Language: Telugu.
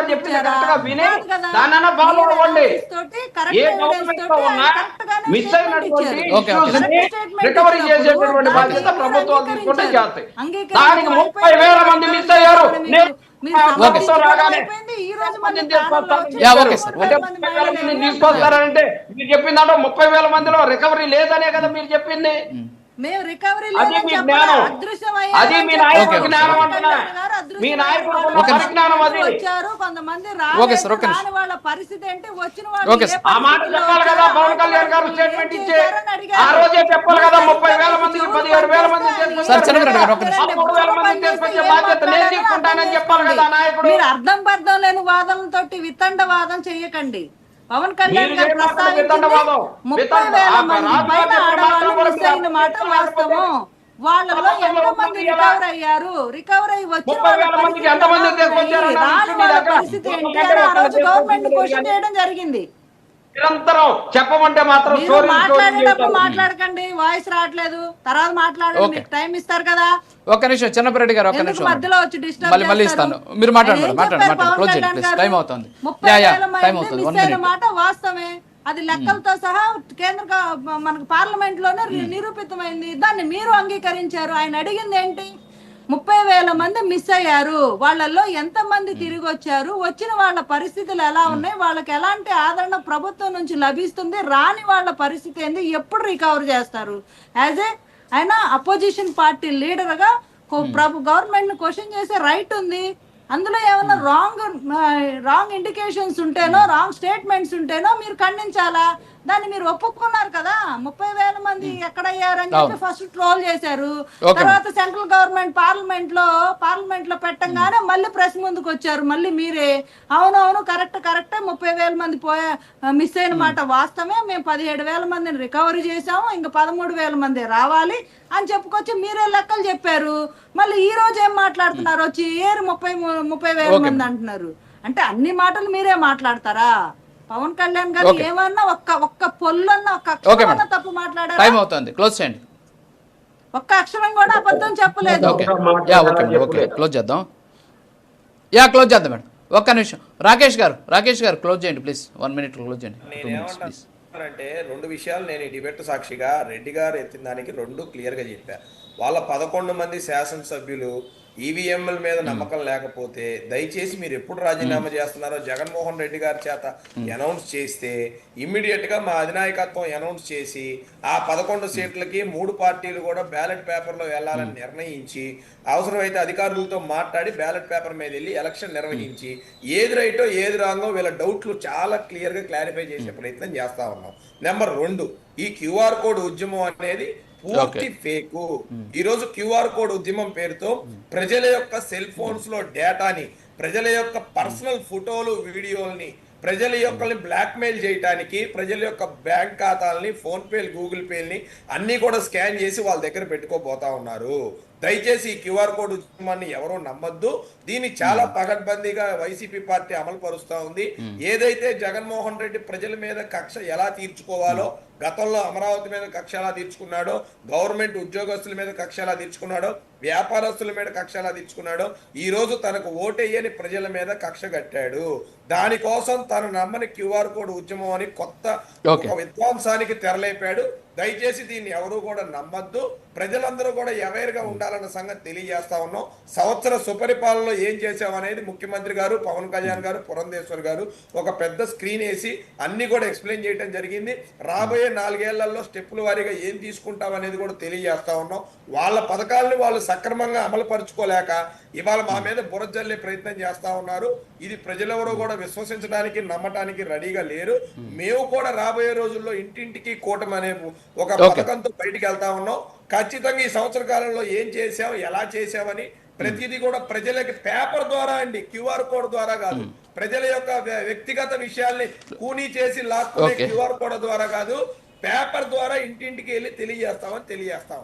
గారు చెప్పింది కరెక్ట్ గా విని దానైనా ఫాలో అవ్వండి. ఏ గవర్నమెంట్ లో ఉన్నా మిస్ అయినటువంటి ఇష్యూస్ ని రికవరీ చేసేటటువంటి బాధ్యత ప్రభుత్వాలు తీసుకుంటే చేస్తాయి. దానికి 30,000 మంది మిస్ అయ్యారు. ప్రభుత్వం రాగానే తీసుకొస్తారంటే మీరు చెప్పింది అంటే 30,000 మందిలో రికవరీ లేదనే కదా మీరు చెప్పింది. అది మీ జ్ఞానం, అది మీ నాయకుడి జ్ఞానం అంటున్నా. మీ నాయకుడు పరిజ్ఞానం అది. వాళ్ళ పరిస్థితి ఏంటి? వచ్చిన ఆ మాట చెప్పాలి కదా పవన్ కళ్యాణ్ గారు స్టేట్మెంట్ ఇచ్చే ఆ రోజే చెప్పాలి కదా. 30,000 మందికి 17,000 మంది 3,000 మంది తీసుకొచ్చే బాధ్యత నేను తీసుకుంటానని చెప్పాలి కదా నాయకుడు. మీరు అర్థం పర్థం లేని వాదనలతోటి వితండ వాదం చెయ్యకండి. పవన్ కళ్యాణ్ గారు 30,000 మంది పైన ఆడవాళ్ళు మిస్ అయిన మాట వాస్తవం. వాళ్ళలో ఎంతమంది రికవర్ అయ్యారు? రికవర్ అయ్యి వచ్చిన వాళ్ళ పరిస్థితి ఏంటి అని ఆ రోజు గవర్నమెంట్ క్వశ్చన్ చేయడం జరిగింది. నిరంతరం చెప్పమంటే మాత్రం మాట్లాడేటప్పుడు మాట్లాడకండి, వాయిస్ రావట్లేదు, తర్వాత మాట్లాడండి, మీకు టైం ఇస్తారు కదా. ఒక్క నిమిషం చిన్నపరెడ్డి గారు, ఒక్క నిమిషం మధ్యలో వచ్చి డిస్టర్బ్ మళ్ళీ ఇస్తాను. మీరు మాట్లాడండి. టైం అవుతుంది. 30,000 మంది మిస్ అయిన మాట వాస్తవమే. అది లెక్కలతో సహా కేంద్ర మనకు పార్లమెంట్ లోనే నిరూపితమైంది. దాన్ని మీరు అంగీకరించారు. ఆయన అడిగింది ఏంటి? 30,000 మంది మిస్ అయ్యారు, వాళ్ళల్లో ఎంత మంది తిరిగి వచ్చారు, వచ్చిన వాళ్ళ పరిస్థితులు ఎలా ఉన్నాయి, వాళ్ళకి ఎలాంటి ఆదరణ ప్రభుత్వం నుంచి లభిస్తుంది, రాని వాళ్ళ పరిస్థితి ఏంది, ఎప్పుడు రికవర్ చేస్తారు? యాజ్ ఏ ఆయన అపోజిషన్ పార్టీ లీడర్ గా గవర్నమెంట్ ను క్వశ్చన్ చేసే రైట్ ఉంది. అందులో ఏమైనా రాంగ్ ఇండికేషన్స్ ఉంటేనో, రాంగ్ స్టేట్మెంట్స్ ఉంటేనో మీరు ఖండించాలా? దాన్ని మీరు ఒప్పుకున్నారు కదా. 30,000 మంది ఎక్కడయ్యారని చెప్పి ఫస్ట్ ట్రోల్ చేశారు. తర్వాత సెంట్రల్ గవర్నమెంట్ పార్లమెంట్ లో పెట్టంగానే మళ్ళీ ప్రెస్ ముందుకు వచ్చారు. మళ్ళీ మీరే అవునవును కరెక్టే 30,000 మంది మిస్ అయిన మాట వాస్తవమే, మేము 17,000 మందిని రికవరీ చేసాము, ఇంకా 13,000 మంది రావాలి అని చెప్పుకొచ్చి మీరే లెక్కలు చెప్పారు. మళ్ళీ ఈ రోజు ఏం మాట్లాడుతున్నారు? వచ్చి 30,000 మంది అంటున్నారు. అంటే అన్ని మాటలు మీరే మాట్లాడతారా? పవన్ కళ్యాణ్ గారు ఏమన్నా ఒక్క పొల్లన్నా ఒక్క అక్షరం తప్పు మాట్లాడారు? టైం అవుతుంది, క్లోజ్ చేయండి. ఒక్క అక్షరం కూడా అబద్ధం చెప్పలేదు. క్లోజ్ చేద్దాం. క్లోజ్ చేద్దాం మేడం. ఒక్క నిమిషం రాకేష్ గారు క్లోజ్ చేయండి ప్లీజ్. 1 minute క్లోజ్ చేయండి. అంటే 2 విషయాలు నేను ఈ డిబేట్ సాక్షిగా రెడ్డి గారు ఎత్తిన దానికి 2 క్లియర్గా చెప్పారు. వాళ్ళ 11 మంది శాసనసభ్యులు ఈవీఎంల మీద నమ్మకం లేకపోతే దయచేసి మీరు ఎప్పుడు రాజీనామా చేస్తున్నారో జగన్మోహన్ రెడ్డి గారి చేత అనౌన్స్ చేస్తే ఇమ్మీడియట్ గా మా అధినాయకత్వం అనౌన్స్ చేసి ఆ 11 సీట్లకి 3 పార్టీలు కూడా బ్యాలెట్ పేపర్లో వెళ్ళాలని నిర్ణయించి అవసరమైతే అధికారులతో మాట్లాడి బ్యాలెట్ పేపర్ మీద వెళ్ళి ఎలక్షన్ నిర్వహించి ఏది రైటో ఏది రాంగో వీళ్ళ డౌట్లు చాలా క్లియర్ గా క్లారిఫై చేసే ప్రయత్నం చేస్తా ఉన్నాం. నెంబర్ 2, ఈ క్యూఆర్ కోడ్ ఉద్యమం అనేది పూర్తి ఫేకు. ఈ రోజు క్యూఆర్ కోడ్ ఉద్యమం పేరుతో ప్రజల యొక్క సెల్ ఫోన్స్ లో డేటాని, ప్రజల యొక్క పర్సనల్ ఫోటోలు వీడియోల్ని, ప్రజల యొక్క బ్లాక్ మెయిల్ చేయడానికి, ప్రజల యొక్క బ్యాంక్ ఖాతాలని, ఫోన్ పేలు, గూగుల్ పేల్ని అన్ని కూడా స్కాన్ చేసి వాళ్ళ దగ్గర పెట్టుకోబోతా ఉన్నారు. దయచేసి ఈ క్యూఆర్ కోడ్ ఉద్యమాన్ని ఎవరూ నమ్మద్దు. దీన్ని చాలా పకడ్బందీగా వైసీపీ పార్టీ అమలు పరుస్తా ఉంది. ఏదైతే జగన్మోహన్ రెడ్డి ప్రజల మీద కక్ష ఎలా తీర్చుకోవాలో, గతంలో అమరావతి మీద కక్ష ఎలా తీర్చుకున్నాడో, గవర్నమెంట్ ఉద్యోగస్తుల మీద కక్ష ఎలా తీర్చుకున్నాడో, వ్యాపారస్తుల మీద కక్ష ఎలా తీర్చుకున్నాడో, ఈ రోజు తనకు ఓటేయని ప్రజల మీద కక్ష కట్టాడు. దానికోసం తను నమ్మని క్యూఆర్ కోడ్ ఉద్యమం అని కొత్త ఒక విధ్వంసానికి తెరలేపాడు. దయచేసి దీన్ని ఎవరు కూడా నమ్మద్దు. ప్రజలందరూ కూడా అవేర్ గా ఉండాలన్న సంగతి తెలియజేస్తా ఉన్నాం. సంవత్సర సుపరిపాలనలో ఏం చేశామనేది ముఖ్యమంత్రి గారు, పవన్ కళ్యాణ్ గారు, పురంధేశ్వర్ గారు ఒక పెద్ద స్క్రీన్ వేసి అన్ని కూడా ఎక్స్ప్లెయిన్ చేయడం జరిగింది. రాబోయే 4 ఏళ్లలో స్టెప్పుల వారీగా ఏం తీసుకుంటాం అనేది కూడా తెలియజేస్తా ఉన్నాం. వాళ్ళ పథకాలను వాళ్ళు సక్రమంగా అమలు పరుచుకోలేక ఇవాళ మా మీద బురజల్లే ప్రయత్నం చేస్తా ఉన్నారు. ఇది ప్రజలెవరూ కూడా విశ్వసించడానికి, నమ్మటానికి రెడీగా లేరు. మేము కూడా రాబోయే రోజుల్లో ఇంటింటికి కూటమి అనే ఒక పథకంతో బయటికి వెళ్తా ఉన్నాం. ఖచ్చితంగా ఈ సంవత్సర కాలంలో ఏం చేసాం, ఎలా చేసామని ప్రతిదీ కూడా ప్రజలకి పేపర్ ద్వారా అండి, క్యూఆర్ కోడ్ ద్వారా కాదు, ప్రజల యొక్క వ్యక్తిగత విషయాల్ని కూనీ చేసి లాక్కునే క్యూఆర్ కోడ్ ద్వారా కాదు, పేపర్ ద్వారా ఇంటింటికి వెళ్ళి తెలియజేస్తామని తెలియజేస్తాం.